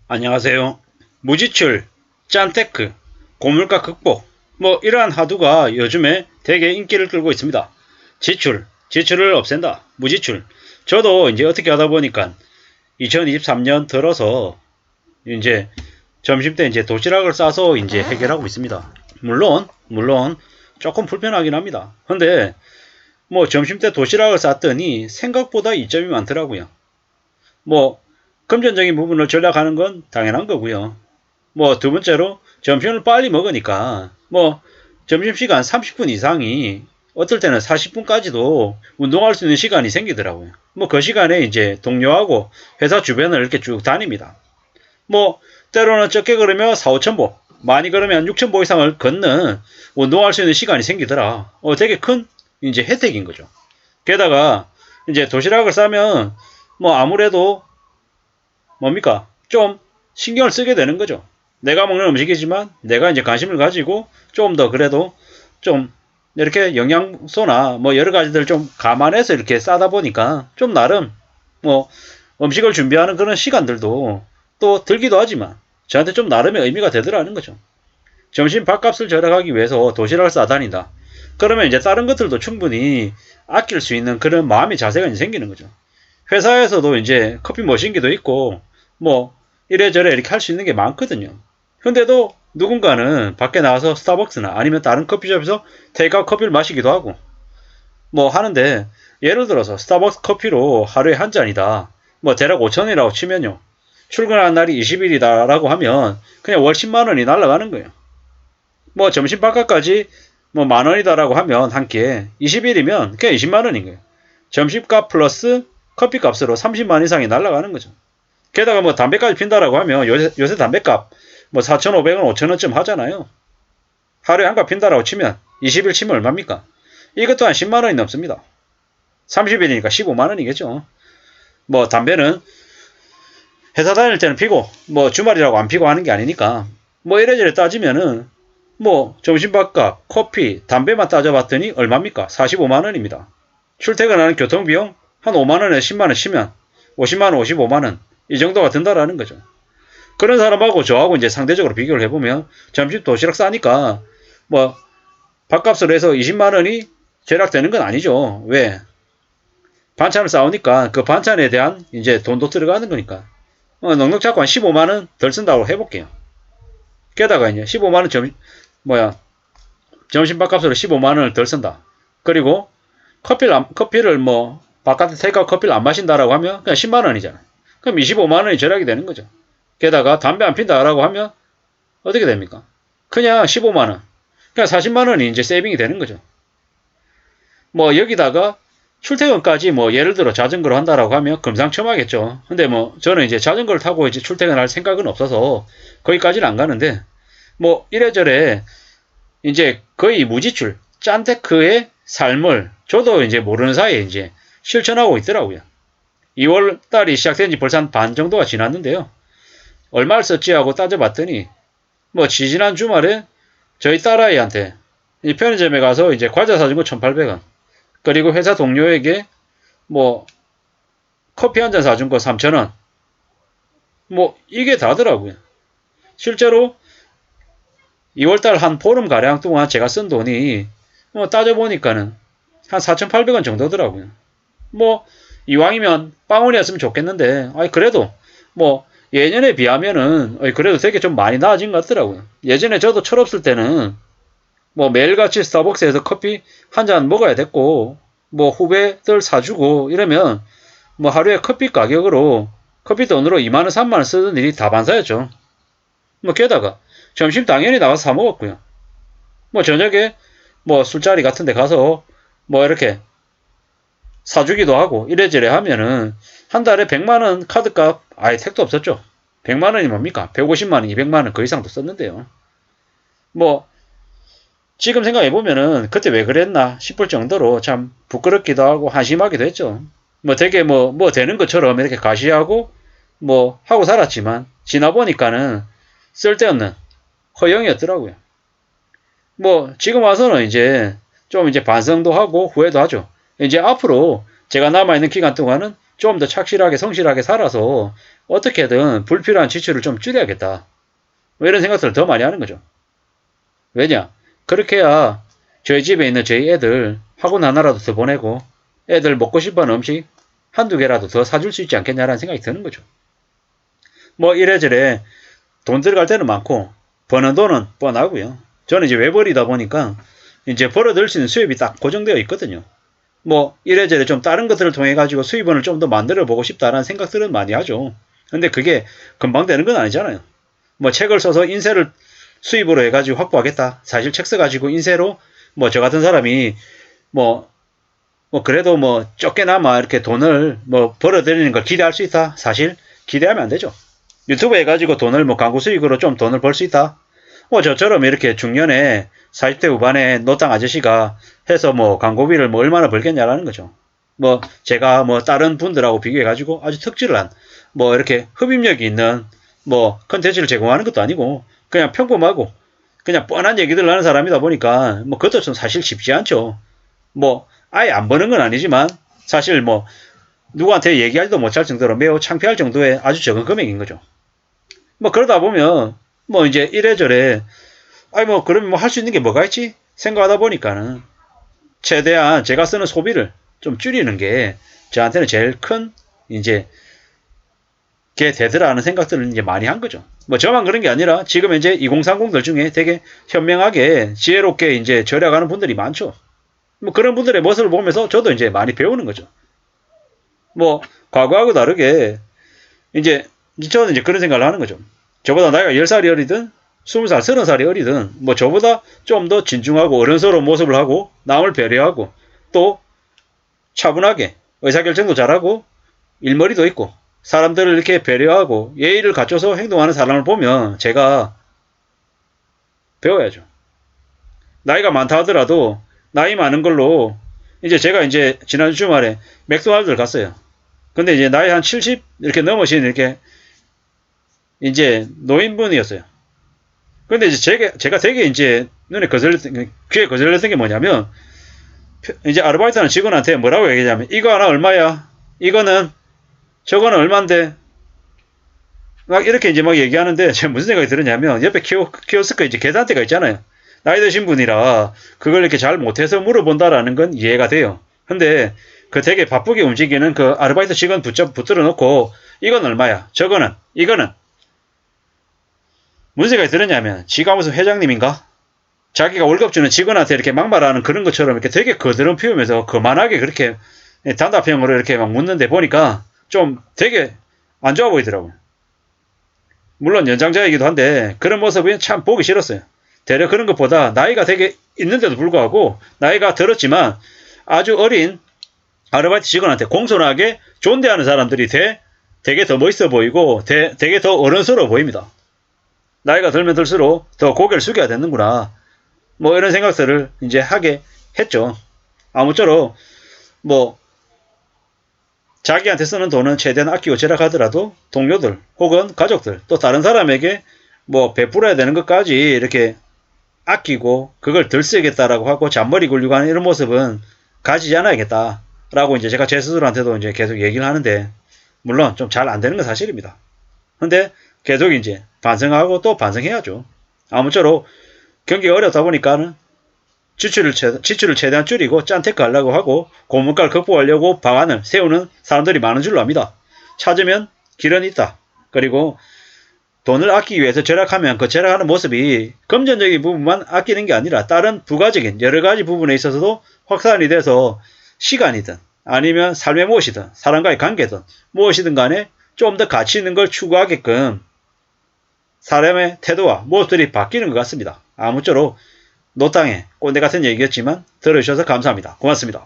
안녕하세요. 무지출, 짠테크, 고물가 극복, 이러한 하두가 요즘에 되게 인기를 끌고 있습니다. 지출을 없앤다. 무지출. 저도 이제 어떻게 하다 보니까 2023년 들어서 이제 점심때 이제 도시락을 싸서 이제 해결하고 있습니다. 물론 조금 불편하긴 합니다. 근데 점심때 도시락을 쌌더니 생각보다 이점이 많더라고요. 뭐 금전적인 부분을 절약하는 건 당연한 거고요. 두 번째로 점심을 빨리 먹으니까 점심시간 30분 이상이 어떨 때는 40분까지도 운동할 수 있는 시간이 생기더라고요. 그 시간에 이제 동료하고 회사 주변을 이렇게 쭉 다닙니다. 때로는 적게 걸으면 4, 5천 보, 많이 걸으면 6천 보 이상을 걷는 운동할 수 있는 시간이 생기더라. 되게 큰 이제 혜택인 거죠. 게다가 이제 도시락을 싸면 아무래도 뭡니까? 좀 신경을 쓰게 되는 거죠. 내가 먹는 음식이지만 내가 이제 관심을 가지고 좀 더 그래도 좀 이렇게 영양소나 여러 가지들 좀 감안해서 이렇게 싸다 보니까 좀 나름 음식을 준비하는 그런 시간들도 또 들기도 하지만 저한테 좀 나름의 의미가 되더라는 거죠. 점심 밥값을 절약하기 위해서 도시락을 싸다닌다. 그러면 이제 다른 것들도 충분히 아낄 수 있는 그런 마음의 자세가 이제 생기는 거죠. 회사에서도 이제 커피 머신기도 있고 이래저래 이렇게 할 수 있는 게 많거든요. 근데도 누군가는 밖에 나가서 스타벅스나 아니면 다른 커피숍에서 테이크아웃 커피를 마시기도 하고 하는데, 예를 들어서 스타벅스 커피로 하루에 한 잔이다. 대략 5천원이라고 치면요. 출근하는 날이 20일이다라고 하면 그냥 월 10만 원이 날아가는 거예요. 점심 밥값까지 만 원이다라고 하면 한 끼에 20일이면 그냥 20만 원인 거예요. 점심값 플러스 커피값으로 30만 원 이상이 날아가는 거죠. 게다가 담배까지 핀다라고 하면 요새 담배값 4,500원, 5,000원쯤 하잖아요. 하루에 한 갑 핀다라고 치면 20일 치면 얼마입니까? 이것 또한 10만 원이 넘습니다. 30일이니까 15만 원이겠죠. 담배는 회사 다닐 때는 피고 주말이라고 안 피고 하는 게 아니니까 이래저래 따지면은 점심밥값, 커피, 담배만 따져봤더니 얼마입니까? 45만 원입니다. 출퇴근하는 교통비용 한 5만 원에 10만 원 치면 50만 원, 55만 원 이 정도가 든다라는 거죠. 그런 사람하고 저하고 이제 상대적으로 비교를 해보면 점심 도시락 싸니까 밥값을 해서 20만 원이 절약되는 건 아니죠. 왜? 반찬을 싸우니까 그 반찬에 대한 이제 돈도 들어가는 거니까. 넉넉 잡고 한 15만 원 덜 쓴다고 해볼게요. 게다가 이제 15만 원 점심 밥값으로 15만 원을 덜 쓴다. 그리고 커피를 바깥에 테이크아웃 커피를 안 마신다라고 하면 그냥 10만 원이잖아. 그럼 25만 원이 절약이 되는 거죠. 게다가 담배 안 핀다라고 하면 어떻게 됩니까? 그냥 15만 원. 그냥 40만 원이 이제 세이빙이 되는 거죠. 여기다가 출퇴근까지 예를 들어 자전거로 한다라고 하면 금상첨화겠죠. 근데 저는 이제 자전거를 타고 이제 출퇴근할 생각은 없어서 거기까지는 안 가는데 이래저래 이제 거의 무지출 짠테크의 삶을 저도 이제 모르는 사이에 이제 실천하고 있더라고요. 2월 달이 시작된 지 벌써 한 반 정도가 지났는데요. 얼마를 썼지 하고 따져봤더니 지지난 주말에 저희 딸아이한테 편의점에 가서 이제 과자 사준 거 1,800원. 그리고 회사 동료에게 커피 한 잔 사준 거 3,000원. 이게 다더라고요. 실제로 2월달 한 보름가량 동안 제가 쓴 돈이 따져보니까는 한 4,800원 정도더라고요. 이왕이면 빵원이었으면 좋겠는데 그래도 예년에 비하면은 그래도 되게 좀 많이 나아진 것 같더라고요. 예전에 저도 철없을 때는 매일같이 스타벅스에서 커피 한 잔 먹어야 됐고 후배들 사주고 이러면 하루에 커피 가격으로 커피 돈으로 2만원 3만원 쓰던 일이 다반사였죠. 게다가 점심 당연히 나가서 사 먹었고요. 저녁에 술자리 같은 데 가서 이렇게 사주기도 하고 이래저래 하면은 한 달에 100만원 카드값 아예 택도 없었죠. 100만원이 뭡니까? 150만원, 200만원 그 이상도 썼는데요. 지금 생각해보면은 그때 왜 그랬나 싶을 정도로 참 부끄럽기도 하고 한심하기도 했죠. 되게 되는 것처럼 이렇게 가시하고 하고 살았지만 지나보니까는 쓸데없는 허영이었더라고요. 지금 와서는 이제 좀 이제 반성도 하고 후회도 하죠. 이제 앞으로 제가 남아있는 기간 동안은 좀 더 착실하게 성실하게 살아서 어떻게든 불필요한 지출을 좀 줄여야겠다. 뭐 이런 생각들을 더 많이 하는 거죠. 왜냐? 그렇게 해야 저희 집에 있는 저희 애들 학원 하나라도 더 보내고 애들 먹고 싶어하는 음식 한두 개라도 더 사줄 수 있지 않겠냐라는 생각이 드는 거죠. 뭐 이래저래 돈 들어갈 때는 많고 버는 돈은 뻔하고요. 저는 이제 외벌이다 보니까 이제 벌어들일 수 있는 수입이 딱 고정되어 있거든요. 뭐 이래저래 좀 다른 것들을 통해 가지고 수입원을 좀 더 만들어 보고 싶다라는 생각들은 많이 하죠. 근데 그게 금방 되는 건 아니잖아요. 뭐 책을 써서 인쇄를 수입으로 해가지고 확보하겠다. 사실 책 써가지고 인쇄로 뭐 저 같은 사람이 뭐 그래도 뭐 쫓겨나마 이렇게 돈을 뭐 벌어들이는 걸 기대할 수 있다. 사실 기대하면 안 되죠. 유튜브 해가지고 돈을 뭐 광고 수익으로 좀 돈을 벌 수 있다. 뭐 저처럼 이렇게 중년에 40대 후반에 노땅 아저씨가 해서 뭐 광고비를 뭐 얼마나 벌겠냐라는 거죠. 뭐 제가 뭐 다른 분들하고 비교해가지고 아주 특출난 뭐 이렇게 흡입력이 있는 뭐 컨텐츠를 제공하는 것도 아니고 그냥 평범하고 그냥 뻔한 얘기들 하는 사람이다 보니까 뭐 그것도 좀 사실 쉽지 않죠. 뭐 아예 안 버는 건 아니지만 사실 뭐 누구한테 얘기하지도 못할 정도로 매우 창피할 정도의 아주 적은 금액인 거죠. 뭐 그러다 보면 뭐 이제 이래저래 아니 뭐 그러면 뭐 할 수 있는 게 뭐가 있지 생각하다 보니까는 최대한 제가 쓰는 소비를 좀 줄이는 게 저한테는 제일 큰 이제 게 되더라는 생각들을 이제 많이 한 거죠. 뭐 저만 그런 게 아니라 지금 이제 2030들 중에 되게 현명하게 지혜롭게 이제 절약하는 분들이 많죠. 뭐 그런 분들의 모습을 보면서 저도 이제 많이 배우는 거죠. 뭐 과거하고 다르게 이제 저는 이제 그런 생각을 하는 거죠. 저보다 나이가 10살이 어리든 20살, 30살이 어리든 뭐 저보다 좀 더 진중하고 어른스러운 모습을 하고 남을 배려하고 또 차분하게 의사결정도 잘하고 일머리도 있고 사람들을 이렇게 배려하고 예의를 갖춰서 행동하는 사람을 보면 제가 배워야죠. 나이가 많다 하더라도 나이 많은 걸로 이제 제가 이제 지난 주말에 맥도날드를 갔어요. 근데 이제 나이 한 70 이렇게 넘으신 이렇게 이제 노인분이었어요. 근데 이제 제가 되게 이제 눈에 거슬렸던, 귀에 거슬렸던 게 뭐냐면 이제 아르바이트하는 직원한테 뭐라고 얘기하냐면 이거 하나 얼마야? 이거는 저거는 얼만데? 막 이렇게 이제 막 얘기하는데 제가 무슨 생각이 들었냐면 옆에 키오스크 이제 계산대가 있잖아요. 나이 드신 분이라 그걸 이렇게 잘 못해서 물어본다라는 건 이해가 돼요. 근데 그 되게 바쁘게 움직이는 그 아르바이트 직원 붙들어 놓고 이건 얼마야? 저거는 이거는 무슨 생각이 들었냐면 지가 무슨 회장님인가? 자기가 월급 주는 직원한테 이렇게 막말하는 그런 것처럼 이렇게 되게 거드름 피우면서 거만하게 그렇게 단답형으로 이렇게 막 묻는데 보니까 좀 되게 안 좋아 보이더라고요. 물론 연장자이기도 한데 그런 모습이 참 보기 싫었어요. 되려 그런 것보다 나이가 되게 있는데도 불구하고 나이가 들었지만 아주 어린 아르바이트 직원한테 공손하게 존대하는 사람들이 되게 더 멋있어 보이고 되게 더 어른스러워 보입니다. 나이가 들면 들수록 더 고개를 숙여야 되는구나. 뭐 이런 생각들을 이제 하게 했죠. 아무쪼록 뭐 자기한테 쓰는 돈은 최대한 아끼고 절약하더라도 동료들 혹은 가족들 또 다른 사람에게 뭐 베풀어야 되는 것까지 이렇게 아끼고 그걸 덜 쓰겠다라고 하고 잔머리 굴리고 하는 이런 모습은 가지지 않아야겠다라고 이제 제가 제 스스로한테도 이제 계속 얘기를 하는데 물론 좀 잘 안 되는 건 사실입니다. 근데 계속 이제 반성하고 또 반성해야죠. 아무쪼록 경기가 어렵다 보니까는 지출을 최대한 줄이고 짠테크 하려고 하고 고물가를 극복하려고 방안을 세우는 사람들이 많은 줄로 압니다. 찾으면 길은 있다. 그리고 돈을 아끼기 위해서 절약하면 그 절약하는 모습이 금전적인 부분만 아끼는 게 아니라 다른 부가적인 여러 가지 부분에 있어서도 확산이 돼서 시간이든 아니면 삶의 무엇이든 사람과의 관계든 무엇이든 간에 좀 더 가치 있는 걸 추구하게끔 사람의 태도와 모습들이 바뀌는 것 같습니다. 아무쪼록 노땅의 꼰대 같은 얘기였지만 들어주셔서 감사합니다. 고맙습니다.